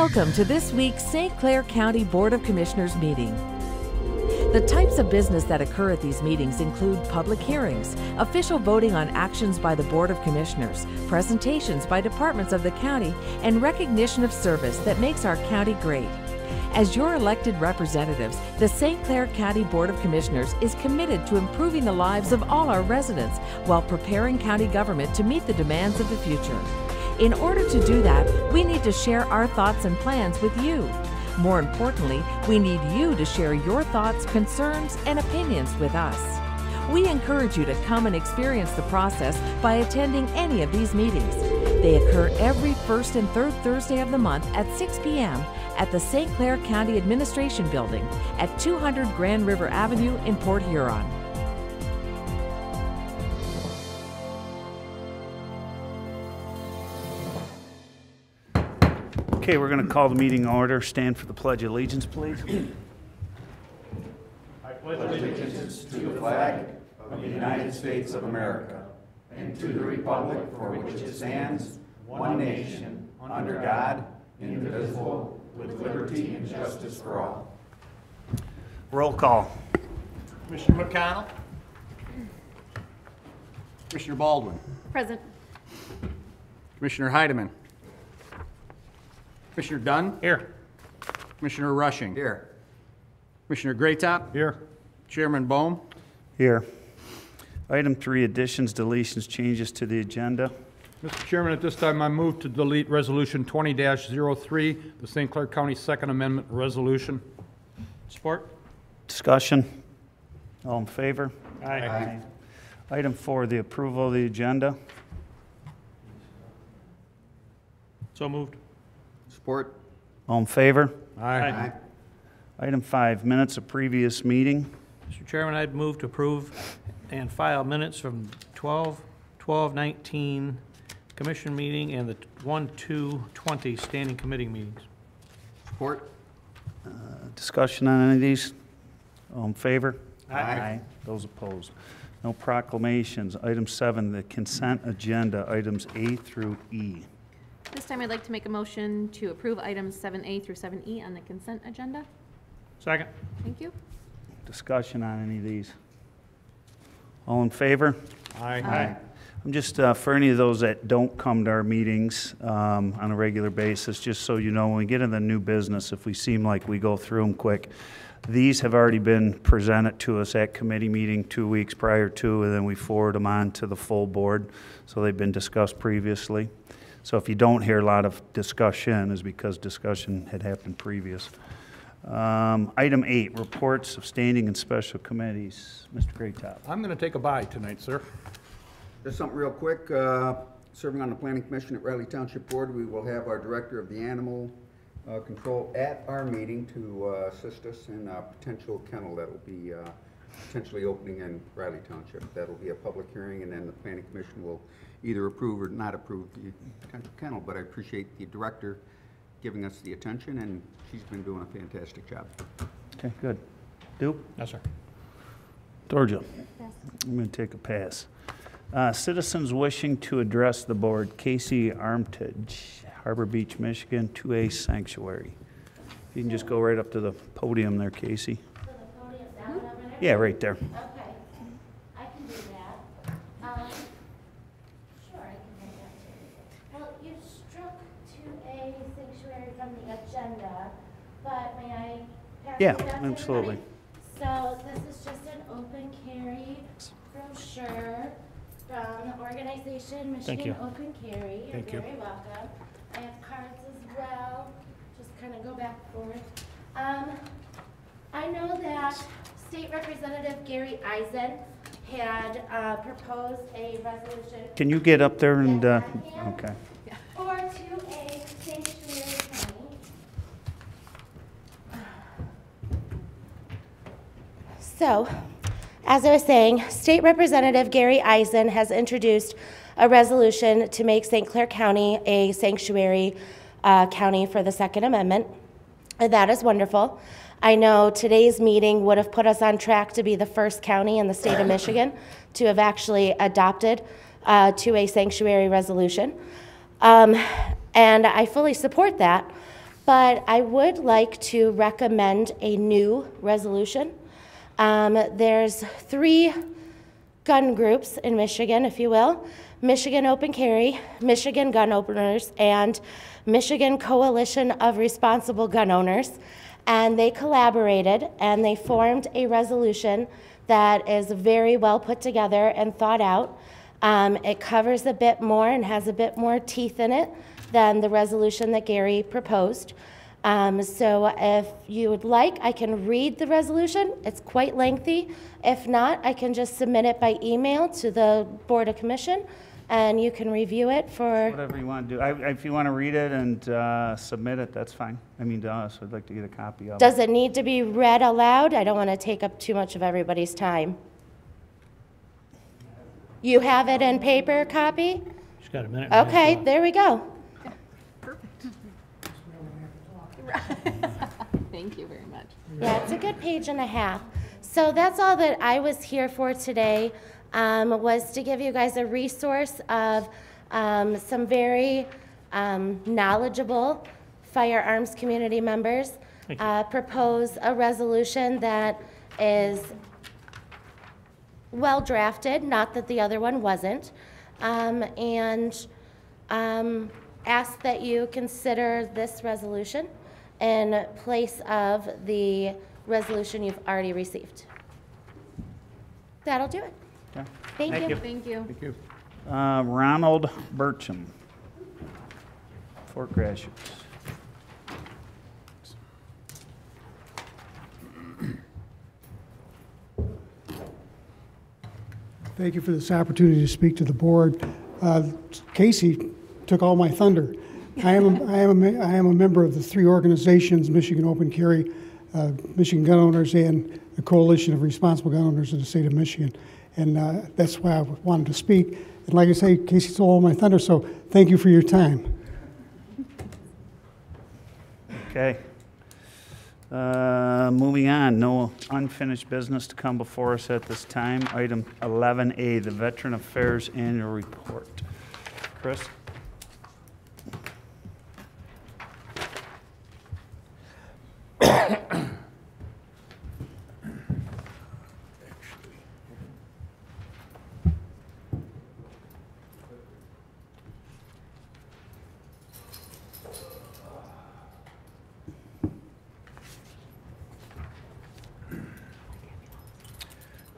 Welcome to this week's St. Clair County Board of Commissioners meeting. The types of business that occur at these meetings include public hearings, official voting on actions by the Board of Commissioners, presentations by departments of the county, and recognition of service that makes our county great. As your elected representatives, the St. Clair County Board of Commissioners is committed to improving the lives of all our residents while preparing county government to meet the demands of the future. In order to do that, we need to share our thoughts and plans with you. More importantly, we need you to share your thoughts, concerns, and opinions with us. We encourage you to come and experience the process by attending any of these meetings. They occur every first and third Thursday of the month at 6 p.m. at the St. Clair County Administration Building at 200 Grand River Avenue in Port Huron. Okay, we're going to call the meeting order. Stand for the Pledge of Allegiance, please. I pledge allegiance to the flag of the United States of America and to the republic for which it stands, one nation, under God, indivisible, with liberty and justice for all. Roll call. Commissioner McConnell. Commissioner Baldwin. Present. Commissioner Heidemann. Commissioner Dunn. Here. Commissioner Rushing. Here. Commissioner Graytop. Here. Chairman Bohm. Here. Item 3, additions, deletions, changes to the agenda. Mr. Chairman, at this time I move to delete Resolution 20-03, the St. Clair County Second Amendment Resolution. Support. Discussion. All in favor? Aye. Item 4, the approval of the agenda. So moved. Support. All in favor? Aye. Item 5, minutes of previous meeting. Mr. Chairman, I'd move to approve and file minutes from 12/12/19 commission meeting and the 1/2/20 standing committee meetings. Support. Discussion on any of these? All in favor? Aye. Those opposed? No proclamations. Item 7, the consent agenda, items A through E. This time I'd like to make a motion to approve items 7A through 7E on the consent agenda. Second. Thank you. Discussion on any of these? All in favor? Aye. I'm just, for any of those that don't come to our meetings on a regular basis, just so you know, when we get into the new business, if we seem like we go through them quick, these have already been presented to us at committee meeting 2 weeks prior to, and then we forward them on to the full board, so they've been discussed previously. So if you don't hear a lot of discussion, is because discussion had happened previous. Item 8, reports of standing and special committees. Mr. Graytop. I'm going to take a bye tonight, sir. Just something real quick. Serving on the Planning Commission at Riley Township Board, we will have our Director of the Animal Control at our meeting to assist us in a potential kennel that will be potentially opening in Riley Township. That will be a public hearing, and then the Planning Commission will either approve or not approve the potential kennel. But I appreciate the Director giving us the attention, and she's been doing a fantastic job. Okay, good. Duke? Yes, sir. Georgia? I'm going to take a pass. Citizens wishing to address the board. Casey Armitage, Harbor Beach, Michigan, 2A Sanctuary. You can just go right up to the podium there, Casey. So the podium, that one over there? Yeah, right there. Okay, I can do that. Sure, I can do that too. Well, you struck 2A sanctuary from the agenda, but may I pass Yeah, it down to everybody? absolutely. So this is just an open carry brochure from the organization Michigan Open Carry. You're very welcome. I have cards as well. Just kind of go back and forth. I know that State Representative Gary Eisen had proposed a resolution. Can you get up there and, okay. For 2A sanctuary county. So, as I was saying, State Representative Gary Eisen has introduced a resolution to make St. Clair County a sanctuary county for the Second Amendment. And that is wonderful. I know today's meeting would have put us on track to be the first county in the state of Michigan to have actually adopted to a sanctuary resolution. And I fully support that. but I would like to recommend a new resolution. There's 3 gun groups in Michigan, if you will: Michigan Open Carry, Michigan Gun Owners, and Michigan Coalition of Responsible Gun Owners. And they collaborated and they formed a resolution that is very well put together and thought out. It covers a bit more and has a bit more teeth in it than the resolution that Gary proposed. So if you would like, I can read the resolution. It's quite lengthy. If not, I can just submit it by email to the Board of Commission, and you can review it for... Whatever you want to do. If you want to read it and submit it, that's fine. I mean, to us, I'd like to get a copy of it. Does it need to be read aloud? I don't want to take up too much of everybody's time. You have it in paper copy? She's got a minute. and a half Okay, left. there we go. Thank you very much. Yeah, it's a good page and a half. So that's all that I was here for today, was to give you guys a resource of some very knowledgeable firearms community members. Propose a resolution that is well drafted, not that the other one wasn't, and ask that you consider this resolution in place of the resolution you've already received. That'll do it. Okay. Thank you. Thank you. Thank you. Ronald Burcham, Fort Gratiot. Thank you for this opportunity to speak to the board. Casey took all my thunder. I am a member of the 3 organizations, Michigan Open Carry, Michigan Gun Owners, and the Coalition of Responsible Gun Owners in the state of Michigan. And that's why I wanted to speak. And like I say, Casey stole all my thunder, so thank you for your time. Okay. Moving on, no unfinished business to come before us at this time. Item 11A, the Veteran Affairs Annual Report. Chris?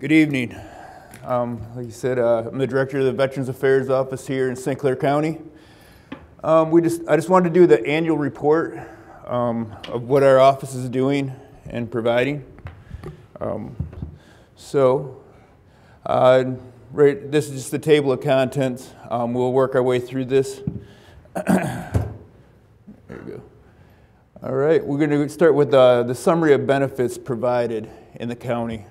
Good evening. Like you said, I'm the director of the Veterans Affairs Office here in St. Clair County. I just wanted to do the annual report of what our office is doing and providing. This is just the table of contents. We'll work our way through this. There we go. All right, we're going to start with the summary of benefits provided in the county.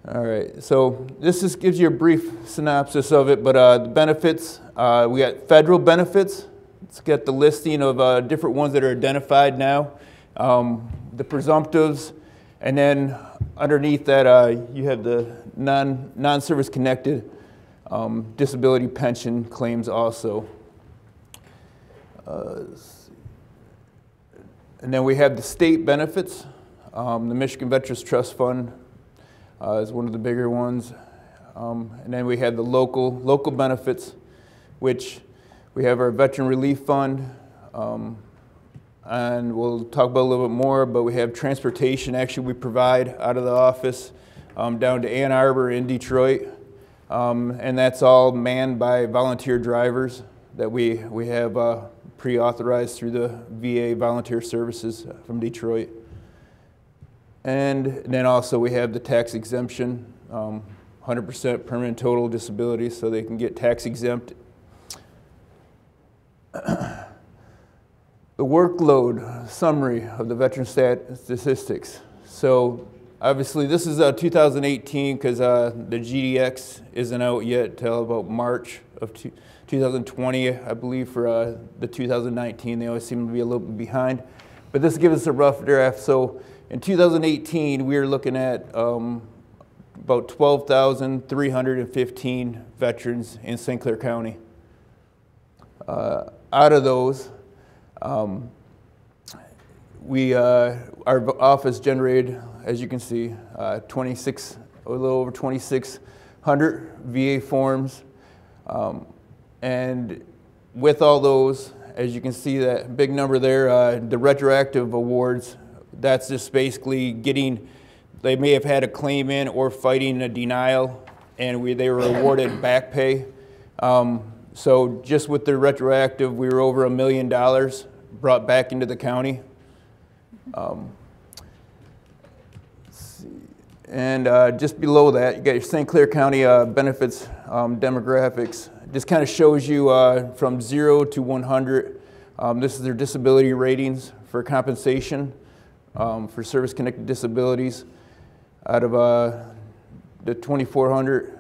All right, so this just gives you a brief synopsis of it, but the benefits, we got federal benefits. Let's get the listing of different ones that are identified now, the presumptives, and then underneath that you have the non-service connected disability pension claims also. And then we have the state benefits. The Michigan Veterans Trust Fund is one of the bigger ones. And then we have the local benefits, which we have our Veteran Relief Fund, and we'll talk about a little bit more, but we have transportation actually we provide out of the office down to Ann Arbor and Detroit. And that's all manned by volunteer drivers that we have pre-authorized through the VA Volunteer Services from Detroit. And then also we have the tax exemption, 100% permanent total disability, so they can get tax exempt. The workload summary of the veteran statistics. So obviously this is 2018 because the GDX isn't out yet till about March of 2020, I believe, for the 2019. They always seem to be a little bit behind. But this gives us a rough draft. So in 2018, we are looking at about 12,315 veterans in St. Clair County. Out out of those, our office generated, as you can see, a little over 2,600 VA forms. And with all those, as you can see that big number there, the retroactive awards, that's just basically getting, they may have had a claim in or fighting a denial, and they were awarded back pay. So just with the retroactive, we were over $1 million brought back into the county. And just below that, you got your St. Clair County benefits demographics. Just kind of shows you from 0 to 100. This is their disability ratings for compensation for service-connected disabilities. Out of the 2,400,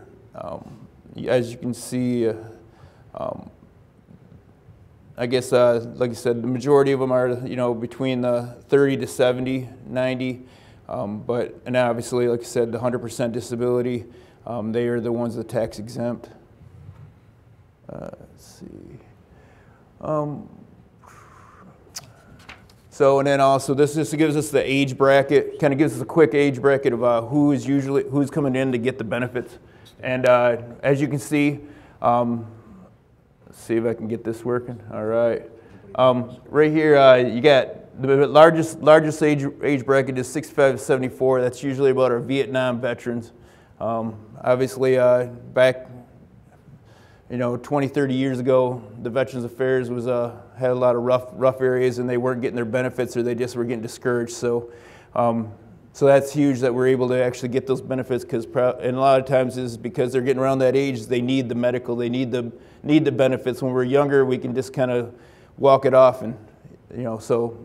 as you can see, I guess, like I said, the majority of them are, between the 30 to 70, 90. And obviously, like I said, the 100% disability, they are the ones that are tax exempt. Let's see. So, and then also this gives us the age bracket, kind of gives us a quick age bracket of who's coming in to get the benefits. And as you can see, let's see if I can get this working. All right. Right here, you got the largest age bracket is 65 to 74. That's usually about our Vietnam veterans. Obviously, back 20, 30 years ago, the Veterans Affairs had a lot of rough areas, and they weren't getting their benefits, or they just were getting discouraged. So, so that's huge that we're able to actually get those benefits, and a lot of times is because they're getting around that age, they need the medical, they need the benefits. When we're younger, we can just kind of walk it off, and so.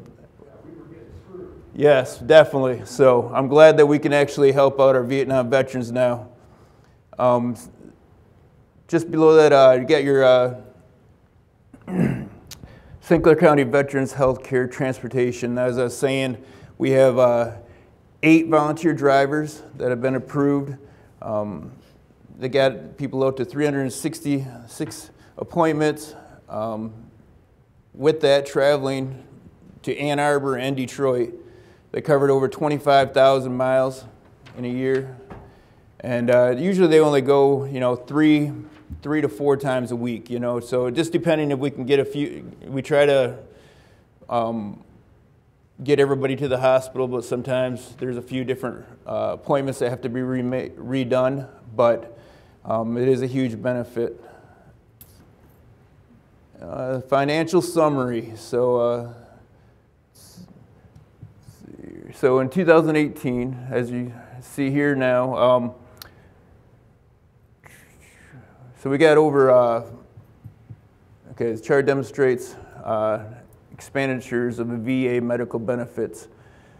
Yes, definitely. So I'm glad that we can actually help out our Vietnam veterans now. Just below that, you got your St. Clair County Veterans Health Care Transportation. As I was saying, we have 8 volunteer drivers that have been approved. They got people out to 366 appointments. With that, traveling to Ann Arbor and Detroit. They covered over 25,000 miles in a year. And usually they only go, 3 to 4 times a week, So just depending if we can get a few, we try to get everybody to the hospital, but sometimes there's a few different appointments that have to be redone, but it is a huge benefit. Financial summary. So in 2018, as you see here now, so we got over, the chart demonstrates expenditures of the VA medical benefits.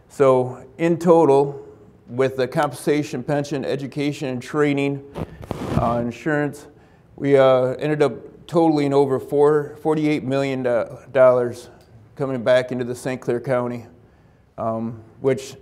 So in total, with the compensation, pension, education, and training, insurance, we ended up totaling over $48 million coming back into the St. Clair County, which,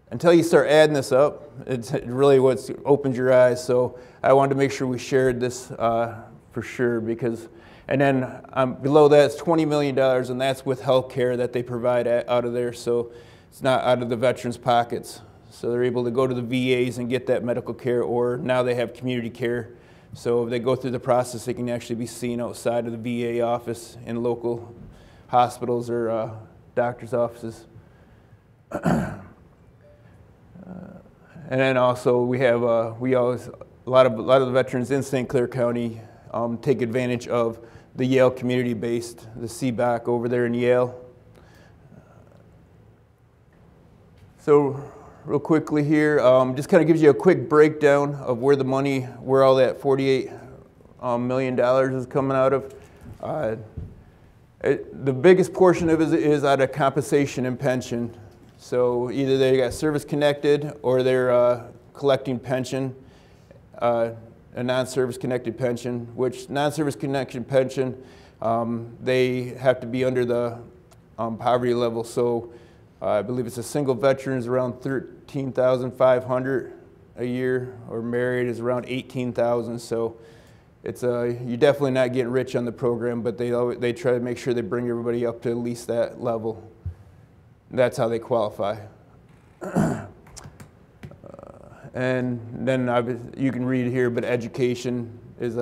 until you start adding this up, it's really what opens your eyes. So I wanted to make sure we shared this for sure, because, and then below that is $20 million, and that's with health care that they provide out of there. So it's not out of the veterans' pockets. So they're able to go to the VAs and get that medical care, or now they have community care. So if they go through the process, they can actually be seen outside of the VA office in local hospitals or doctor's offices. And then also we have a lot of the veterans in St. Clair County take advantage of the Yale community-based, the CBAC over there in Yale. So real quickly here, just kind of gives you a quick breakdown of where the money, where all that $48 million is coming out of. The biggest portion of it is out of compensation and pension. So either they got service-connected or they're collecting pension, a non-service-connected pension, which non-service-connected pension, they have to be under the poverty level. So I believe it's a single veteran is around $13,500 a year, or married is around $18,000. So it's you're definitely not getting rich on the program, but they try to make sure they bring everybody up to at least that level. That's how they qualify. And then you can read here, but education is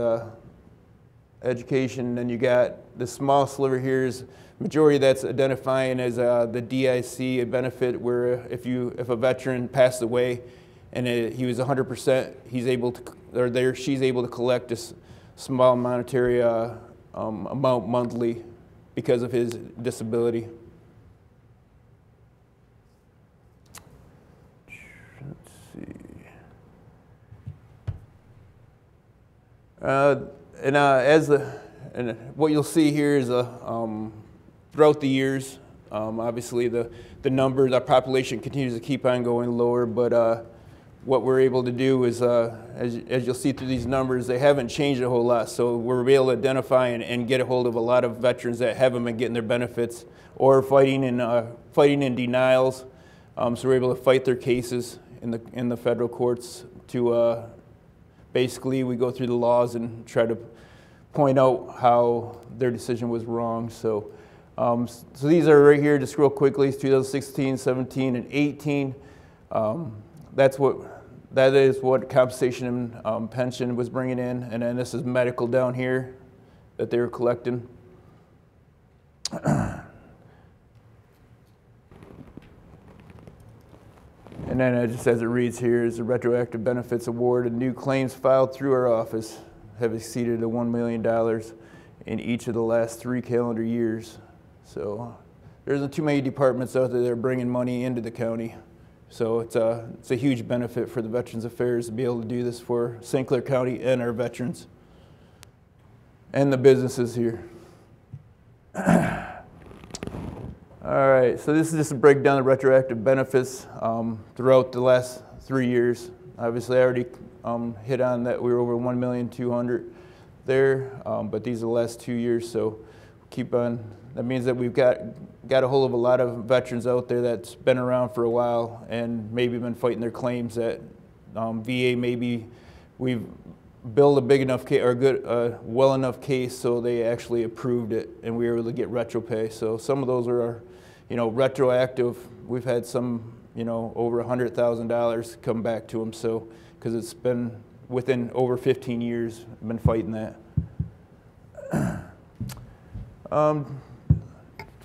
education. Then you got the small sliver here is majority that's identifying as the DIC, a benefit where if a veteran passed away and he was 100%, he's able to, or she's able to collect a small monetary amount monthly because of his disability. Let's see. And what you'll see here is throughout the years, obviously the numbers, our population continues to keep on going lower, but what we're able to do is, as you'll see through these numbers, they haven't changed a whole lot. So we're able to identify and get a hold of a lot of veterans that haven't been getting their benefits or fighting in denials. So we're able to fight their cases in the federal courts to basically we go through the laws and try to point out how their decision was wrong. So, so these are right here, just real quickly, 2016, 17, and 18. That is what compensation and pension was bringing in, and then this is medical down here that they were collecting. And then just as it reads here is the retroactive benefits award and new claims filed through our office have exceeded the $1 million in each of the last 3 calendar years. So there isn't too many departments out there that are bringing money into the county. So it's a huge benefit for the Veterans Affairs to be able to do this for St. Clair County and our veterans and the businesses here. All right, so this is just a breakdown of retroactive benefits throughout the last 3 years. Obviously, I already hit on that we were over 1,200,000 there, but these are the last 2 years, so keep on. That means that we've got a hold of a lot of veterans out there that's been around for a while and maybe been fighting their claims at VA. Maybe we've built a big enough case or well enough case so they actually approved it and we were able to get retro pay. So some of those are, retroactive. We've had some, over $100,000 come back to them. So because it's been within over 15 years, I've been fighting that.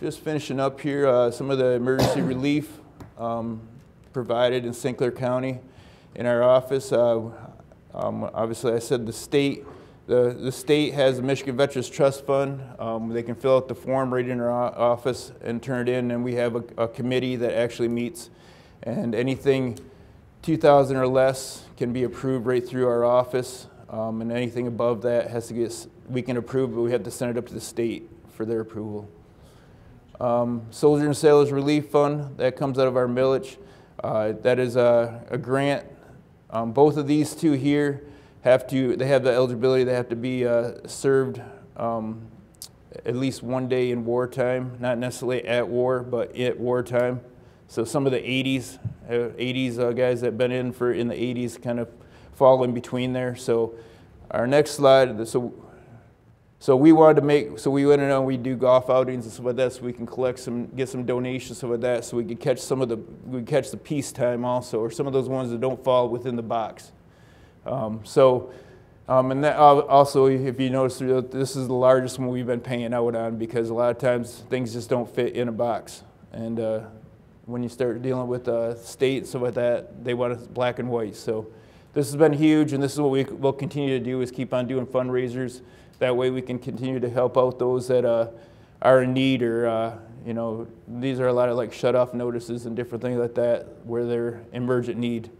Just finishing up here, some of the emergency relief provided in St. Clair County in our office. Obviously, I said the state has the Michigan Veterans Trust Fund. They can fill out the form right in our office and turn it in, and we have a committee that actually meets, and anything 2,000 or less can be approved right through our office, and anything above that has to get, we can approve, but we have to send it up to the state for their approval. Soldier and Sailors Relief Fund, that comes out of our millage. That is a grant. Both of these two here they have the eligibility, they have to be served at least 1 day in wartime, not necessarily at war, but at wartime. So some of the 80s guys that have been in the 80s kind of fall in between there. So our next slide, so we wanted to we went in and we do golf outings and stuff like that, so we can get some donations, stuff like that, so we could catch catch the peacetime also, or some of those ones that don't fall within the box. And that also, if you notice, this is the largest one we've been paying out on because a lot of times things just don't fit in a box. And when you start dealing with state and stuff like that, they want it black and white. So this has been huge, and this is what we will continue to do, is keep on doing fundraisers. That way we can continue to help out those that are in need, or these are a lot of like shut-off notices and different things like that where they're in emergent need.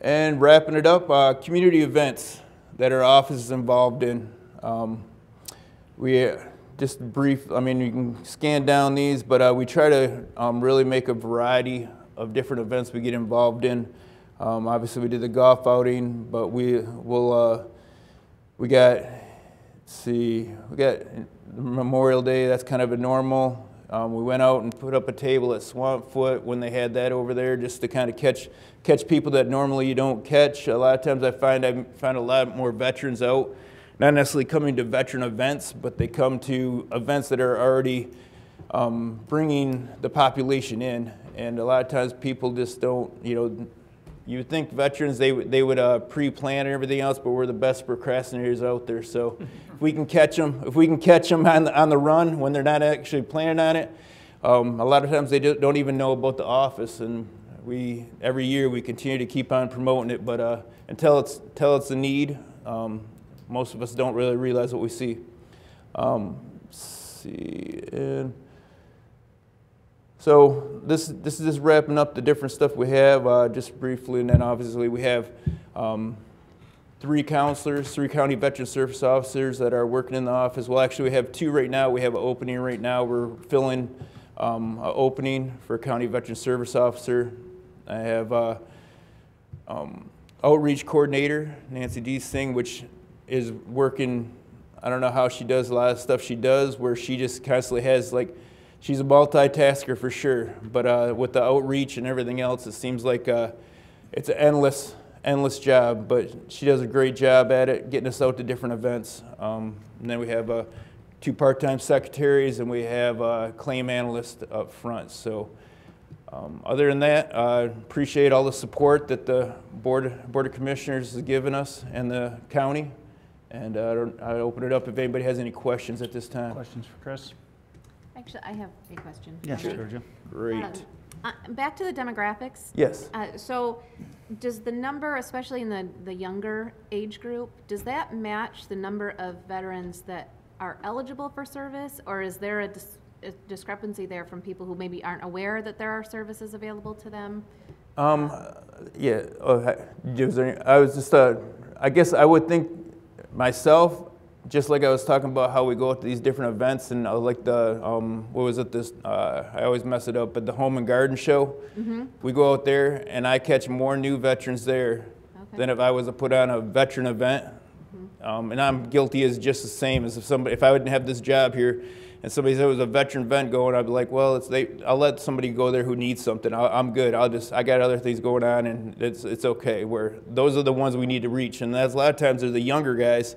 And wrapping it up, community events that our office is involved in. We just brief, you can scan down these, but we try to really make a variety of different events we get involved in. Obviously we did the golf outing, but we got Memorial Day, that's kind of a normal. We went out and put up a table at Swamp Foot when they had that over there, just to kind of catch people that normally you don't catch. A lot of times I find a lot more veterans out, not necessarily coming to veteran events, but they come to events that are already bringing the population in. And a lot of times people just don't, you would think veterans, they would pre-plan and everything else, but we're the best procrastinators out there. So if we can catch them on the run when they're not actually planning on it, a lot of times they don't even know about the office. And every year we continue to keep on promoting it, but until it's a need, most of us don't really realize what we see. So this is just wrapping up the different stuff we have, just briefly, and then obviously we have 3 counselors, 3 county veteran service officers that are working in the office. Well, actually we have 2 right now. We have an opening right now. We're filling an opening for county veteran service officer. I have outreach coordinator, Nancy D. Singh, which is working, I don't know how she does a lot of stuff she does, where she just constantly has she's a multitasker for sure, but with the outreach and everything else, it seems like it's an endless job, but she does a great job at it, getting us out to different events. And then we have 2 part-time secretaries, and we have a claim analyst up front. So other than that, I appreciate all the support that the Board of Commissioners has given us and the county. And I open it up if anybody has any questions at this time. Questions for Chris? Actually, I have a question. Yes, Georgia. Great. Back to the demographics. Yes. So does the number, especially in the younger age group, does that match the number of veterans that are eligible for service, or is there a discrepancy there from people who maybe aren't aware that there are services available to them? Yeah. I was just, I guess I would think myself, just like I was talking about how we go to these different events, and like the, what was it, I always mess it up, but the Home and Garden Show, we go out there and I catch more new veterans there than if I was to put on a veteran event. And I'm guilty as just the same as if I wouldn't have this job here and somebody said it was a veteran event going, I'd be like, well, I'll let somebody go there who needs something. I'm good. I got other things going on, and it's okay. Where those are the ones we need to reach, and that's a lot of times they're the younger guys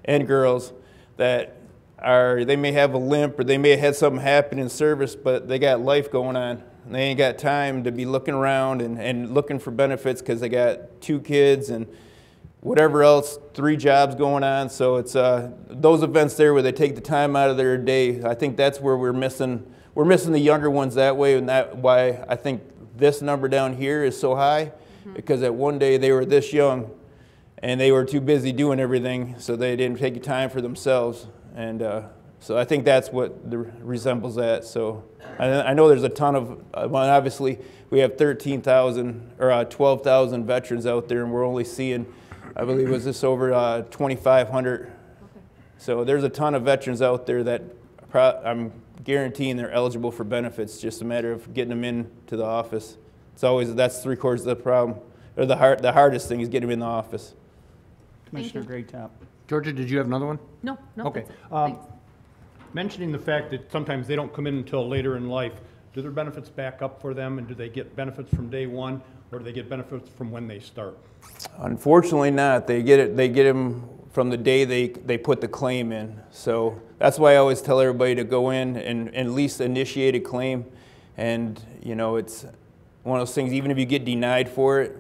and girls that they may have a limp or they may have had something happen in service, but they got life going on. And they ain't got time to be looking around and looking for benefits because they got 2 kids and whatever else, 3 jobs going on. So it's those events there where they take the time out of their day. I think that's where we're missing the younger ones that way, and that's why I think this number down here is so high, because at one day they were this young and they were too busy doing everything, so they didn't take time for themselves. And so I think that's what resembles that. So I know there's a ton of, well, obviously we have 13,000 or 12,000 veterans out there, and we're only seeing, I believe it was just over 2,500. Okay. So there's a ton of veterans out there that I'm guaranteeing they're eligible for benefits, just a matter of getting them into the office. That's 3/4 of the problem, or the hardest thing is getting them in the office. Commissioner Graytop. Georgia, did you have another one? No. Okay. That's it. Thanks. Mentioning the fact that sometimes they don't come in until later in life, do their benefits back up for them, and do they get benefits from day one, or do they get benefits from when they start? Unfortunately not. They get them from the day they put the claim in. So that's why I always tell everybody to go in and at least initiate a claim. And it's one of those things, even if you get denied for it,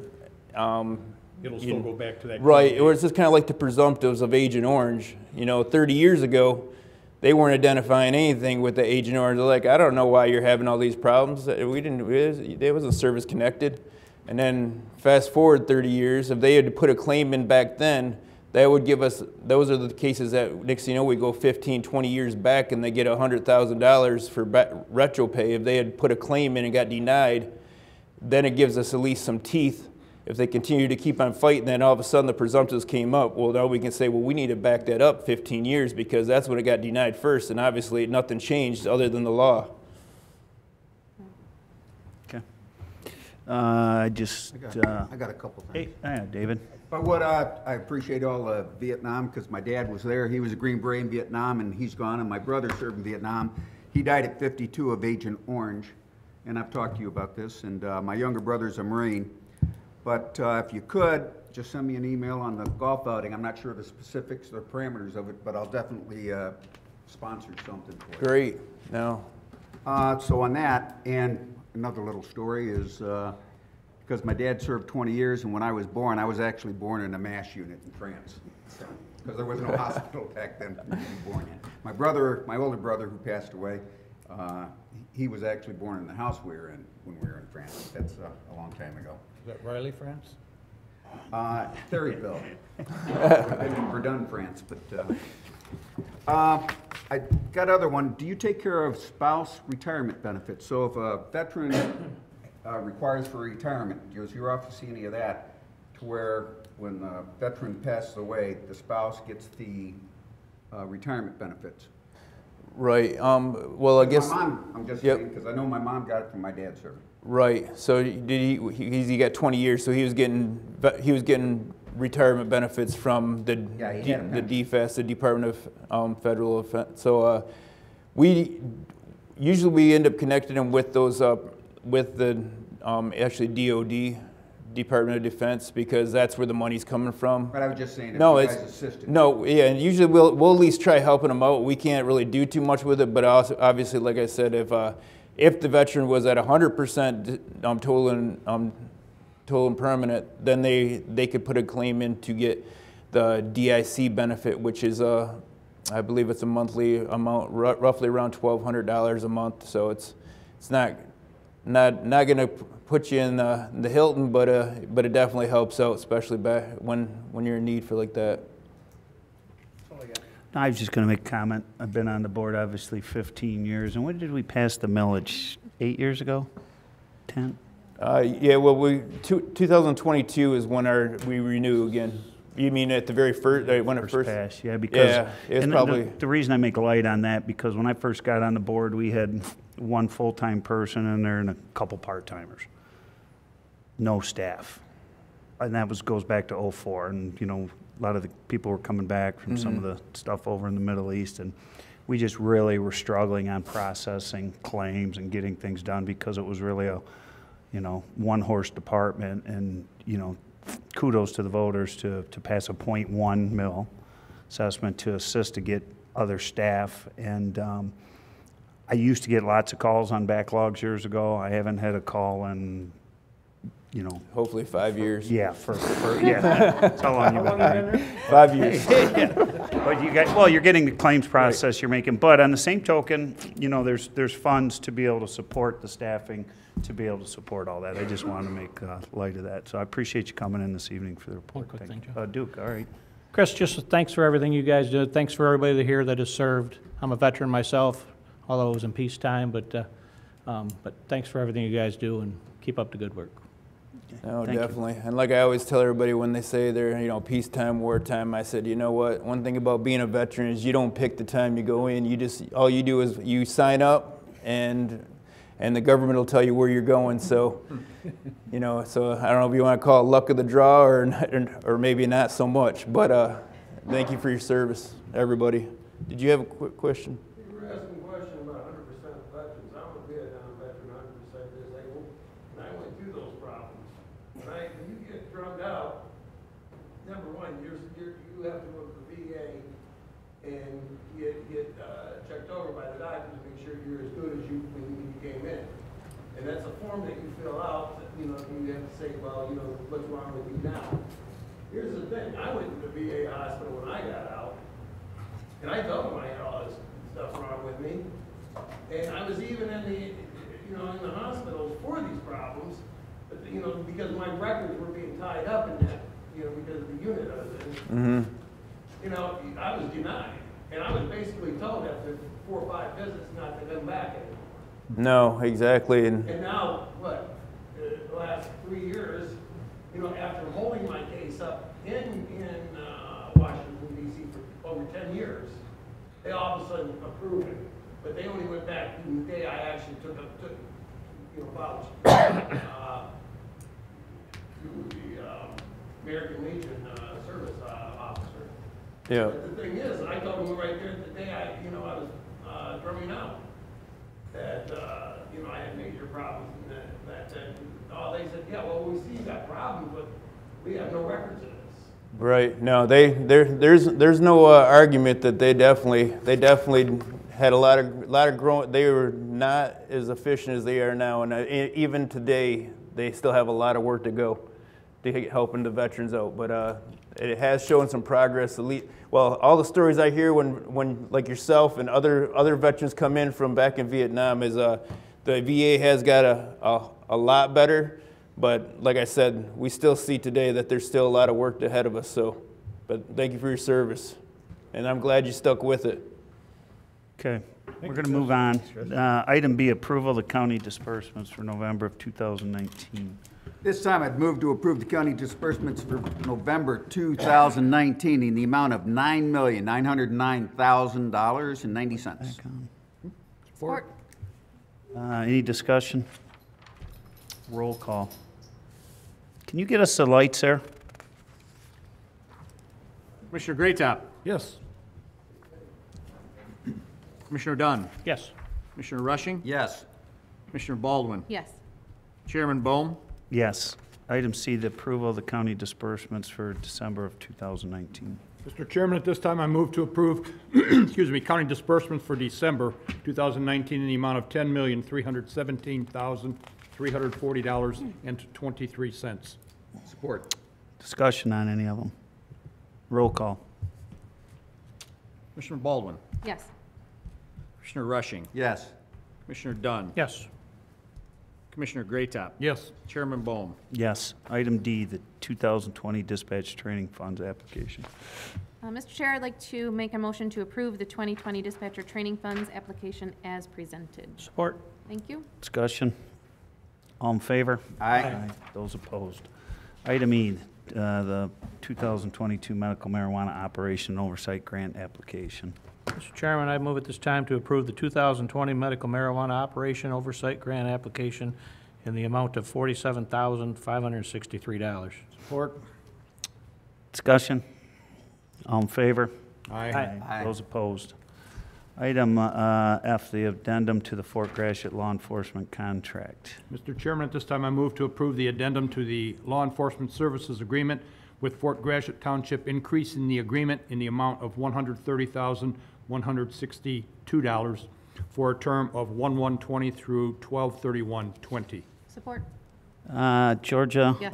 it'll still go back to that. Right, or it's just kind of like the presumptives of Agent Orange. 30 years ago, they weren't identifying anything with the Agent Orange. They're like, I don't know why you're having all these problems. It wasn't service connected. And then fast forward 30 years, if they had put a claim in back then, that would give us, those are the cases that, next thing you know, we go 15, 20 years back and they get $100,000 for retro pay. If they had put a claim in and got denied, then it gives us at least some teeth. If they continue to keep on fighting, then all of a sudden the presumptives came up. Well, now we can say, well, we need to back that up 15 years because that's when it got denied first, and obviously nothing changed other than the law. Okay. I got a couple things. Hey, David. But what I appreciate all Vietnam, because my dad was there. He was a Green Beret in Vietnam, and he's gone. And my brother served in Vietnam. He died at 52 of Agent Orange, and I've talked to you about this, and my younger brother's a Marine. But if you could, just send me an email on the golf outing. I'm not sure the specifics or parameters of it, but I'll definitely sponsor something for you. Great. No. So on that, and another little story is because my dad served 20 years, and when I was actually born in a MASH unit in France. Because there was no hospital back then for me to be born in. My older brother who passed away, he was actually born in the house we were in when we were in France. That's a long time ago. Is that Riley, France? Terryville. I've been in Verdun, France, but I got other one. Do you take care of spouse retirement benefits? So if a veteran requires for retirement, does your office see any of that to where when the veteran passes away, the spouse gets the retirement benefits? Right. Well, I guess. My mom, I'm just saying, because I know my mom got it from my dad's service. Right. So he got 20 years, so he was getting retirement benefits from the DFAS, the Department of Federal Defense. So we end up connecting them with those with the actually DOD, Department of Defense, because that's where the money's coming from. But I was just saying, if no, you guys assisted. No, yeah, and usually we'll at least try helping them out. We can't really do too much with it, but also, obviously, like I said, if the veteran was at 100% total and permanent, then they could put a claim in to get the DIC benefit, which is I believe it's a monthly amount, roughly around $1,200 a month. So it's not going to put you in the Hilton, but it definitely helps out, especially back when you're in need for like that. I was just going to make a comment. I've been on the board obviously 15 years. And when did we pass the millage? 8 years ago? 10? Yeah, well, 2022 is when we renew again. You mean at the very first, when it first passed? Yeah, because it's and probably the reason I make light on that, because when I first got on the board, we had one full-time person in there and a couple part-timers. No staff. And that goes back to 2004, and a lot of the people were coming back from some of the stuff over in the Middle East, and we just really were struggling on processing claims and getting things done because it was really a, one-horse department. And, kudos to the voters to pass a 0.1 mil assessment to assist to get other staff. And I used to get lots of calls on backlogs years ago. I haven't had a call in hopefully 5 years. Yeah, yeah. That's how long you've been there? 5 years. Yeah. But you're getting the claims process you're making. But on the same token, there's funds to be able to support the staffing, to be able to support all that. I just wanted to make light of that. So I appreciate you coming in this evening for the report. Quick thing, Joe. Duke, all right. Chris, just thanks for everything you guys did. Thanks for everybody here that has served. I'm a veteran myself, although it was in peacetime, but thanks for everything you guys do, and keep up the good work. No, definitely. And like I always tell everybody when they say they're, peacetime, wartime, I said, you know what? One thing about being a veteran is you don't pick the time you go in. All you do is you sign up, and the government will tell you where you're going. So, so I don't know if you want to call it luck of the draw or maybe not so much. But thank you for your service, everybody. Did you have a quick question? You were asking a question about 100% of veterans. I'm a Vietnam veteran, 100% disabled, and I went through those problems. When you get drugged out, number one, you have to go to the VA and get checked over by the doctor to make sure you're as good as when you came in. And that's a form that you fill out. You have to say, well, what's wrong with you now? Here's the thing. I went to the VA hospital when I got out, and I told them I had all this stuff wrong with me. And I was even in the hospitals for these problems. Because my records were being tied up in that, because of the unit I was in. Mm-hmm. I was denied. And I was basically told after 4 or 5 visits not to come back anymore. No, exactly. And now, the last 3 years, after holding my case up in Washington, D.C. for over 10 years, they all of a sudden approved it. But they only went back to the day I actually took vouch. To the American Legion service officer. Yeah. But the thing is, I told him right there the day I was drumming out. that, you know, I had major problems and oh, they said, yeah, well, we see you got problems, but we have no records of this. Right. No, there's no argument that they definitely had a lot of growing. They were not as efficient as they are now, and even today they still have a lot of work to go to helping the veterans out. But it has shown some progress. Well, all the stories I hear when like yourself and other veterans come in from back in Vietnam is the VA has got a lot better. But like I said, we still see today that there's still a lot of work ahead of us. So, but thank you for your service, and I'm glad you stuck with it. Okay, we're going to move on. Item B, approval of the county disbursements for November of 2019. This time I'd move to approve the county disbursements for November 2019 in the amount of $9,909,000.90. Support. Any discussion? Roll call. Can you get us the lights there? Commissioner Greatop. Yes. Commissioner Dunn. Yes. Commissioner Rushing. Yes. Commissioner Baldwin. Yes. Chairman Bohm. Yes. Item C, the approval of the county disbursements for December of 2019. Mr. Chairman, at this time, I move to approve, excuse me, county disbursements for December 2019 in the amount of $10,317,340.23. Support. Discussion on any of them? Roll call. Commissioner Baldwin. Yes. Commissioner Rushing. Yes. Commissioner Dunn. Yes. Commissioner Greatop. Yes. Chairman Bohm. Yes. Item D, the 2020 dispatch training funds application. Mr. Chair, I'd like to make a motion to approve the 2020 dispatcher training funds application as presented. Support. Thank you. Discussion? All in favor? Aye. Those opposed? Item E, the 2022 medical marijuana operation oversight grant application. Mr. Chairman, I move at this time to approve the 2020 medical marijuana operation oversight grant application in the amount of $47,563. Support. Discussion? All in favor? Aye. Aye. Those opposed? Item F, the addendum to the Fort Gratiot law enforcement contract. Mr. Chairman, at this time, I move to approve the addendum to the law enforcement services agreement with Fort Gratiot Township, increasing the agreement in the amount of $130,162 for a term of 1/1/20 through 12/31/20. Support. Georgia, Yes.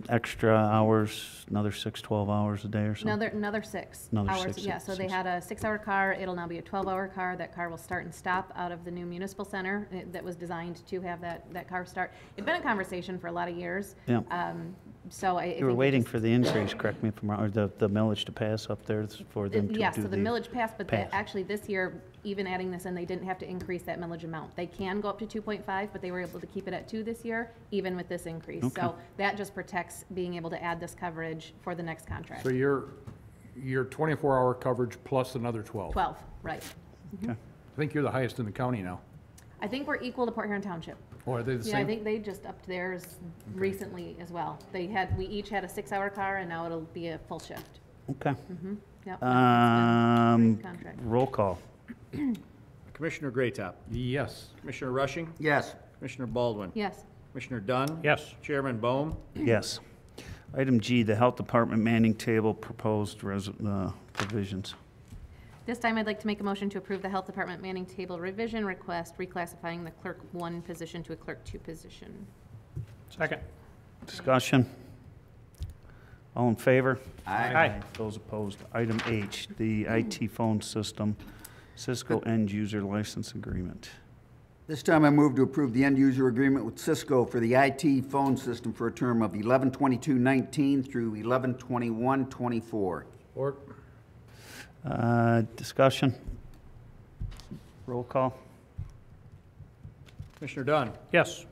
Extra hours, another 6, 12 hours a day or something? Another 6 Another hours. 6, Yeah, so they 6. had a 6-hour car. It'll now be a 12-hour car. That car will start and stop out of the new municipal center that was designed to have that car start. It'd been a conversation for a lot of years. Yeah. So I You were think it waiting just- for the increase, correct me if I'm wrong, or the millage to pass up there for them to do the... Yes, so the millage passed, but pass. actually this year, even adding this in, they didn't have to increase that millage amount. They can go up to 2.5, but they were able to keep it at 2 this year, even with this increase. Okay. So that just protects being able to add this coverage for the next contract. So your 24-hour coverage plus another 12. 12, right. Okay. I think you're the highest in the county now. I think we're equal to Port Huron Township. Or are they the Yeah, I same? think they just upped theirs recently as well. We each had a 6-hour car, and now it'll be a full shift. Okay. Yep, no, it's been a great contract. Roll call. Commissioner Greatop. Yes. Commissioner Rushing. Yes. Commissioner Baldwin. Yes. Commissioner Dunn. Yes. Chairman Bohm. Yes. Item G, the Health Department manning table proposed provisions. This time, I'd like to make a motion to approve the Health Department manning table revision request, reclassifying the Clerk 1 position to a Clerk 2 position. Second. Discussion? All in favor? Aye. Those opposed? Item H, the IT phone system, Cisco end user license agreement. This time I move to approve the end-user agreement with Cisco for the IT phone system for a term of 11/22/19 through 11/21/24. Support. Discussion? Roll call? Commissioner Dunn. Yes.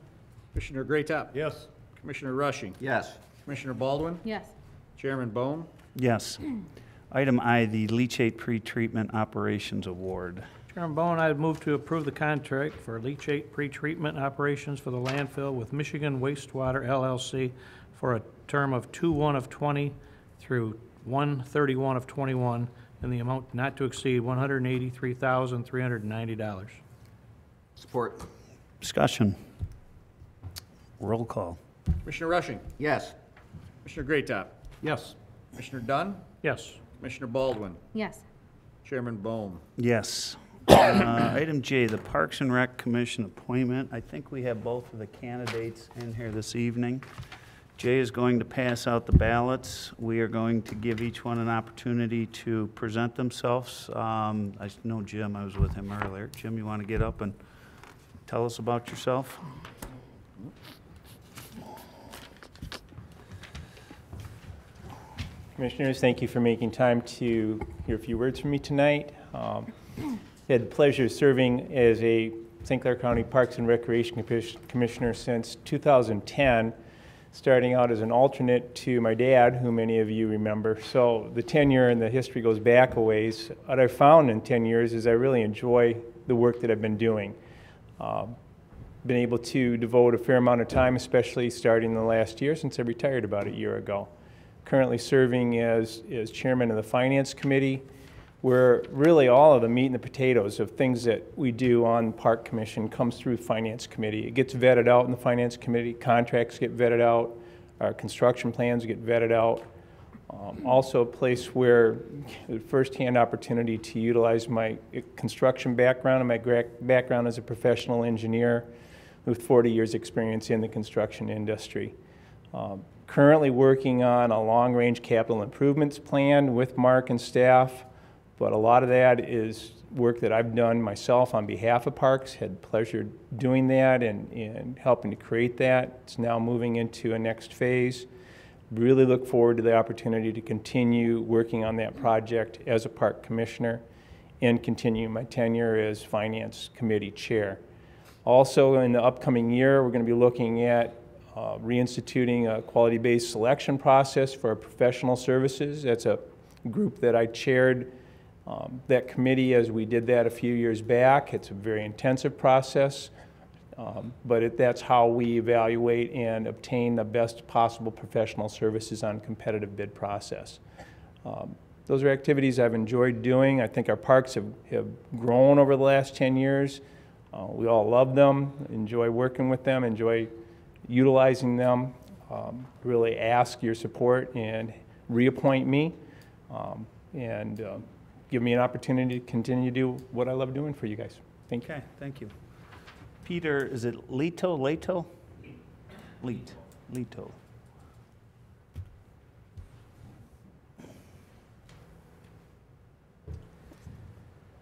Commissioner Greatop. Yes. Commissioner Rushing. Yes. Commissioner Baldwin. Yes. Chairman Bohm. Yes. Item I, the leachate pretreatment operations award. Chairman Bowen, I'd move to approve the contract for leachate pretreatment operations for the landfill with Michigan Wastewater LLC for a term of 2/1/20 through 1/31/21 in the amount not to exceed $183,390. Support. Discussion. Roll call. Commissioner Rushing. Yes. Commissioner Greatop. Yes. Commissioner Dunn. Yes. Commissioner Baldwin. Yes. Chairman Bohm. Yes. Item J, the Parks and Rec Commission appointment. I think we have both of the candidates in here this evening. Jay is going to pass out the ballots. We are going to give each one an opportunity to present themselves. I know Jim, I was with him earlier. Jim, you want to get up and tell us about yourself? Commissioners, thank you for making time to hear a few words from me tonight. I had the pleasure of serving as a St. Clair County Parks and Recreation Commissioner since 2010, starting out as an alternate to my dad, who many of you remember. So the tenure and the history goes back a ways. What I've found in 10 years is I really enjoy the work that I've been doing. Been able to devote a fair amount of time, especially starting the last year since I retired about a year ago. Currently serving as chairman of the Finance Committee, where really all of the meat and the potatoes of things that we do on Park Commission comes through the Finance Committee. It gets vetted out in the Finance Committee, contracts get vetted out, our construction plans get vetted out. Also a place where the first-hand opportunity to utilize my construction background and my background as a professional engineer with 40 years experience in the construction industry. Currently working on a long-range capital improvements plan with Mark and staff, but a lot of that is work that I've done myself on behalf of Parks. Had pleasure doing that and helping to create that. It's now moving into a next phase. Really look forward to the opportunity to continue working on that project as a Park Commissioner and continue my tenure as Finance Committee Chair. Also in the upcoming year, we're going to be looking at reinstituting a quality-based selection process for our professional services. That's a group that I chaired that committee as we did that a few years back. It's a very intensive process, but that's how we evaluate and obtain the best possible professional services on competitive bid process. Those are activities I've enjoyed doing. I think our parks have grown over the last 10 years. We all love them, enjoy working with them, enjoy utilizing them. Really ask your support and reappoint me and give me an opportunity to continue to do what I love doing for you guys. Thank you. Okay, thank you. Peter, is it Leto? Leto.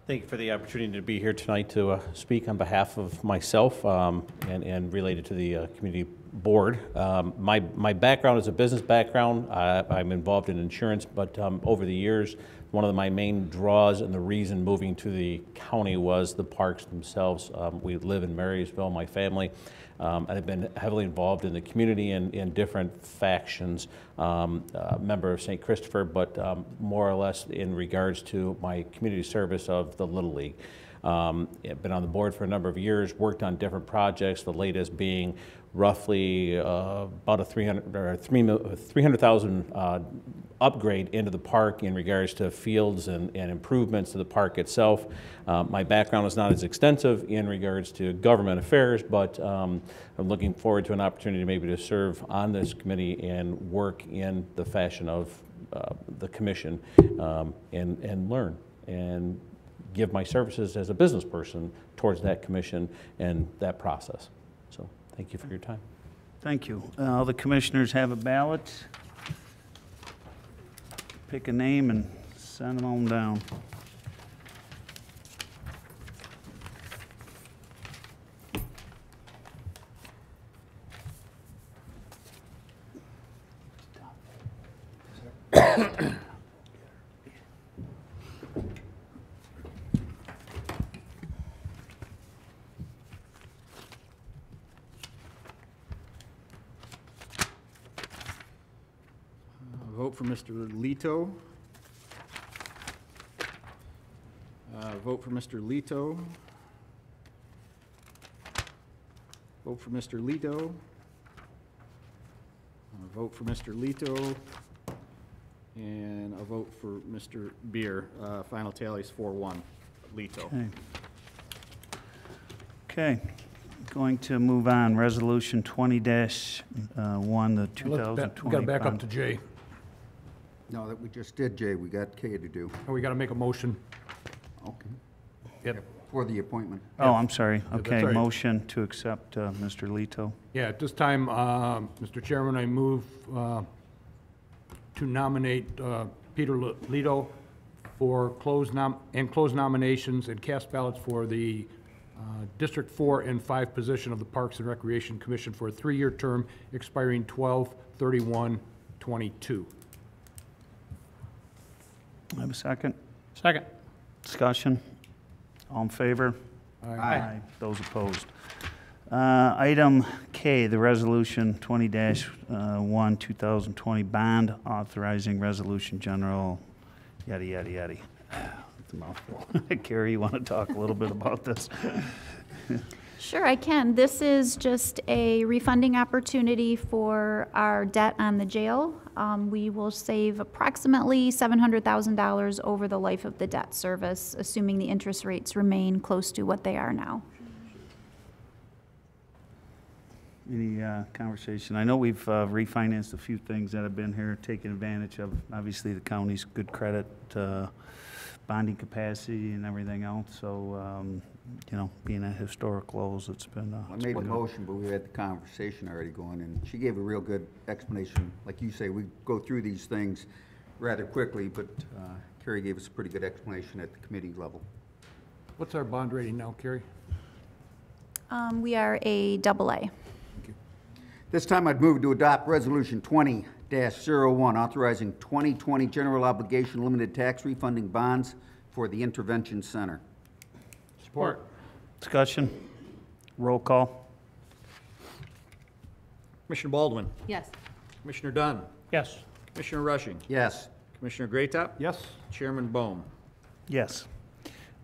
Thank you for the opportunity to be here tonight to speak on behalf of myself and related to the community board. My background is a business background. I'm involved in insurance, but over the years, one of my main draws and the reason moving to the county was the parks themselves. We live in Marysville, my family, and I've been heavily involved in the community in different factions, member of St. Christopher, but more or less in regards to my community service of the Little League. I've been on the board for a number of years, worked on different projects, the latest being roughly about a $300,000 upgrade into the park in regards to fields and improvements to the park itself. My background is not as extensive in regards to government affairs, but I'm looking forward to an opportunity maybe to serve on this committee and work in the fashion of the commission and learn and give my services as a business person towards that commission and that process. So thank you for your time. Thank you. All the commissioners have a ballot. Pick a name and send them on down. Vote for Mr. Leto. Vote for Mr. Leto. Vote for Mr. Leto. Vote for Mr. Leto. And a vote for Mr. Beer. Final tally is 4-1. Leto. Okay. Okay, going to move on. Resolution 20-1, the We got 2020 to back up bond. to J. No, that we just did, Jay. We got K to do. And we got to make a motion. Okay. Yep. For the appointment. Oh, I'm sorry. that's Okay, all right. motion to accept Mr. Lito. Yeah, at this time, Mr. Chairman, I move to nominate Peter Lito for closed nominations and cast ballots for the District 4 and 5 position of the Parks and Recreation Commission for a 3-year term expiring 12/31/22. I have a second. Second. Discussion? All in favor? Aye. Those opposed? Item K, the resolution 20-1, 2020 bond authorizing resolution general, yada, yada, yada. It's a mouthful. Carrie, you want to talk a little bit about this? Sure, I can. This is just a refunding opportunity for our debt on the jail. We will save approximately $700,000 over the life of the debt service, assuming the interest rates remain close to what they are now. Any conversation? I know we've refinanced a few things that have been here, taken advantage of, obviously, the county's good credit, bonding capacity and everything else. So, you know, being at historic lows, it's been. I made a motion, but we had the conversation already going, and she gave a real good explanation. Like you say, we go through these things rather quickly, but Carrie gave us a pretty good explanation at the committee level. What's our bond rating now, Carrie? We are a AA. This time I'd move to adopt Resolution 20-01, authorizing 2020 general obligation limited tax refunding bonds for the Intervention Center. Support. Discussion? Roll call? Commissioner Baldwin. Yes. Commissioner Dunn. Yes. Commissioner Rushing. Yes. Commissioner Greatop. Yes. Chairman Bohm. Yes.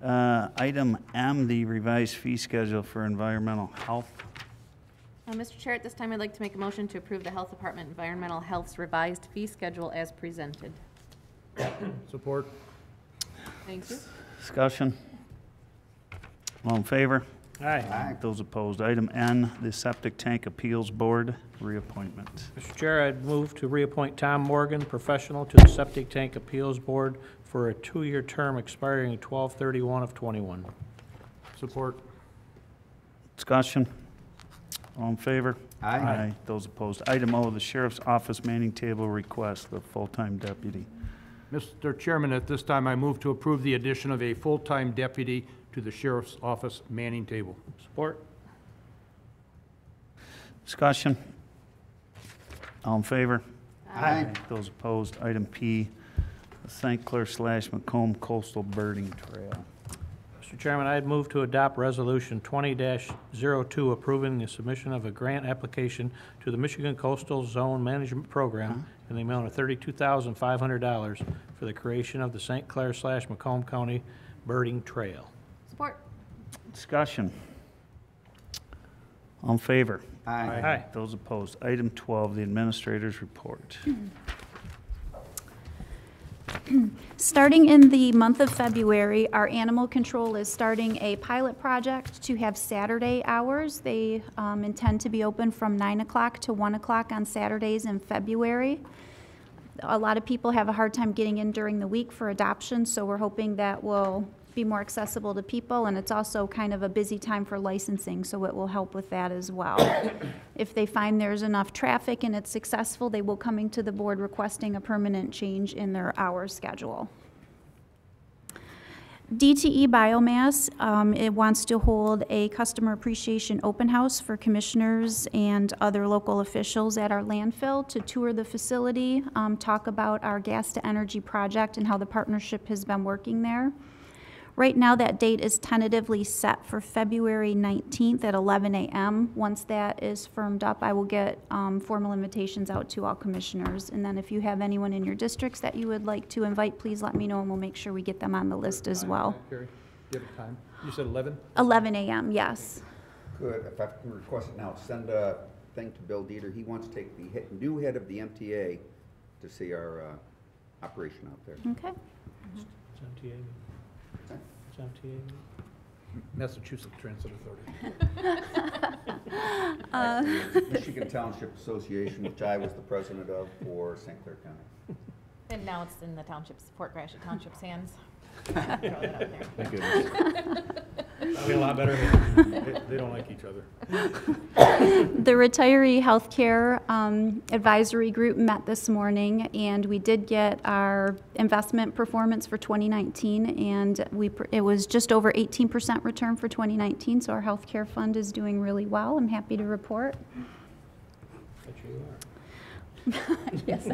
Item M, the revised fee schedule for environmental health. Mr. Chair, at this time, I'd like to make a motion to approve the Health Department Environmental Health's revised fee schedule as presented. Support. Thank you. Discussion? All in favor? Aye. Those opposed? Item N, the Septic Tank Appeals Board, reappointment. Mr. Chair, I'd move to reappoint Tom Morgan, professional, to the Septic Tank Appeals Board for a 2-year term expiring 12/31/21. Support. Discussion? All in favor? Aye. Those opposed? Item O, the Sheriff's Office manning table request, the full-time deputy. Mr. Chairman, at this time, I move to approve the addition of a full-time deputy to the Sheriff's Office manning table. Support. Discussion? All in favor? Aye. Those opposed? Item P, the St. Clair/Macomb Coastal Birding Trail. Mr. Chairman, I'd move to adopt Resolution 20-02 approving the submission of a grant application to the Michigan Coastal Zone Management Program in the amount of $32,500 for the creation of the St. Clair/Macomb County Birding Trail. Support. Discussion? All in favor? Aye. Those opposed? Item 12, the Administrator's Report. Starting in the month of February, our animal control is starting a pilot project to have Saturday hours. They intend to be open from 9 o'clock to 1 o'clock on Saturdays in February. A lot of people have a hard time getting in during the week for adoption, so we're hoping that will be more accessible to people, and it's also kind of a busy time for licensing, so it will help with that as well. If they find there's enough traffic and it's successful, they will coming to the board requesting a permanent change in their hour schedule. DTE Biomass, it wants to hold a customer appreciation open house for commissioners and other local officials at our landfill to tour the facility, talk about our gas to energy project and how the partnership has been working there. Right now, that date is tentatively set for February 19th at 11 a.m. Once that is firmed up, I will get formal invitations out to all commissioners. And then if you have anyone in your districts that you would like to invite, please let me know and we'll make sure we get them on the list as well. Carrie, do you have a time? You said 11? 11 a.m., yes. Good. If I can request it now, send a thing to Bill Dieter. He wants to take the new head of the MTA to see our operation out there. Okay. It's MTA. It's MTA. Massachusetts Transit Authority. Michigan Township Association, which I was the president of for St. Clair County. And now it's in the township's, Fort Gratiot Township's hands. Throw that out there. Thank goodness. Probably a lot better. They don't like each other. The Retiree Healthcare Advisory Group met this morning, and we did get our investment performance for 2019, and it was just over 18% return for 2019, so our healthcare fund is doing really well. I'm happy to report. Bet you are. Yes.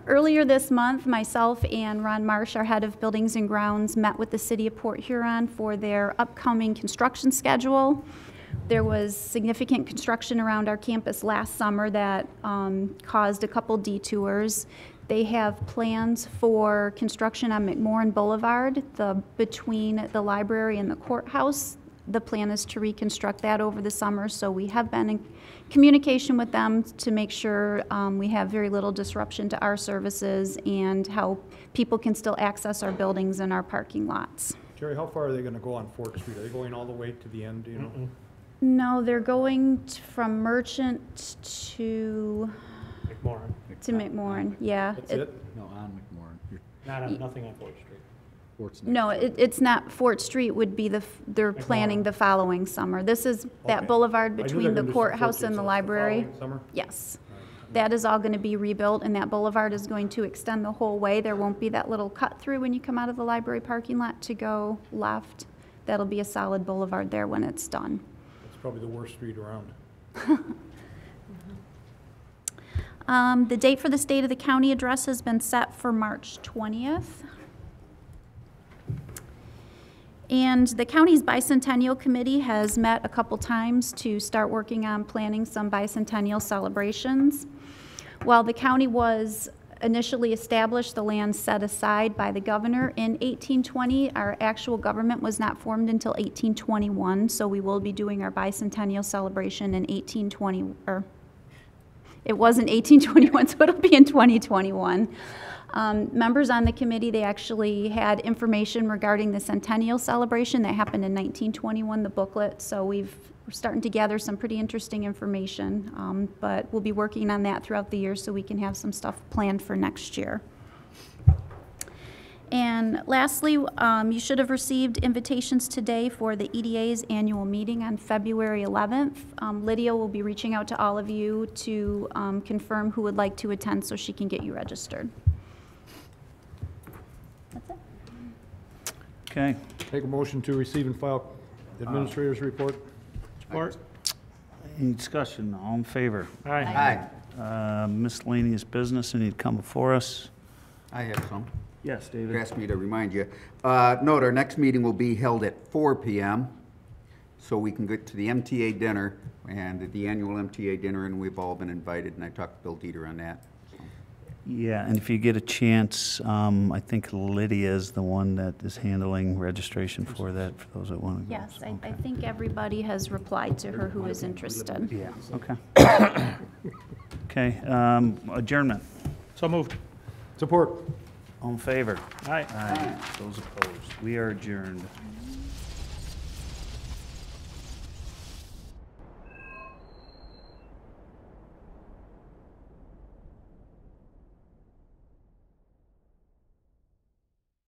Earlier this month, myself and Ron Marsh, our head of Buildings and Grounds, met with the City of Port Huron for their upcoming construction schedule. There was significant construction around our campus last summer that caused a couple detours. They have plans for construction on McMorran Boulevard, between the library and the courthouse. The plan is to reconstruct that over the summer, so we have been in communication with them to make sure we have very little disruption to our services and how people can still access our buildings and our parking lots. Jerry, how far are they going to go on Fort Street? Are they going all the way to the end, do you know? No, they're going from Merchant to McMorran. McMorran, yeah. That's it? No, on McMorran. Nothing on Fort Street. No, it's not. Fort Street would be they're planning the following summer. This is that Okay. boulevard I knew between they the were gonna do some courthouse Fort and the Street, so library. following summer? Yes. That is all going to be rebuilt, and that boulevard is going to extend the whole way. There won't be that little cut through when you come out of the library parking lot to go left. That'll be a solid boulevard there when it's done. It's probably the worst street around. The date for the State of the County address has been set for March 20th. And the county's bicentennial committee has met a couple times to start working on planning some bicentennial celebrations. While the county was initially established, the land set aside by the governor in 1820, our actual government was not formed until 1821, so we will be doing our bicentennial celebration in 1820, or it was in 1821, so it'll be in 2021. Members on the committee, they actually had information regarding the centennial celebration that happened in 1921, the booklet, so we're starting to gather some pretty interesting information, but we'll be working on that throughout the year so we can have some stuff planned for next year. And lastly, you should have received invitations today for the EDA's annual meeting on February 11th. Lydia will be reaching out to all of you to confirm who would like to attend so she can get you registered. That's it. Okay. Take a motion to receive and file the administrator's report. Support. Any discussion? All in favor? Aye. Miscellaneous business, any to come before us? I have some. Yes, David. You asked me to remind you. Note, our next meeting will be held at 4 p.m., so we can get to the MTA dinner, and the annual MTA dinner, and we've all been invited, and I talked to Bill Dieter on that. So. Yeah, and if you get a chance, I think Lydia is the one that is handling registration for that, for those that want to go. Yes, So, I think everybody has replied to her who is interested. Yeah, okay. Okay, adjournment. So moved. Support. All in favor? Aye. Aye. Those opposed? We are adjourned.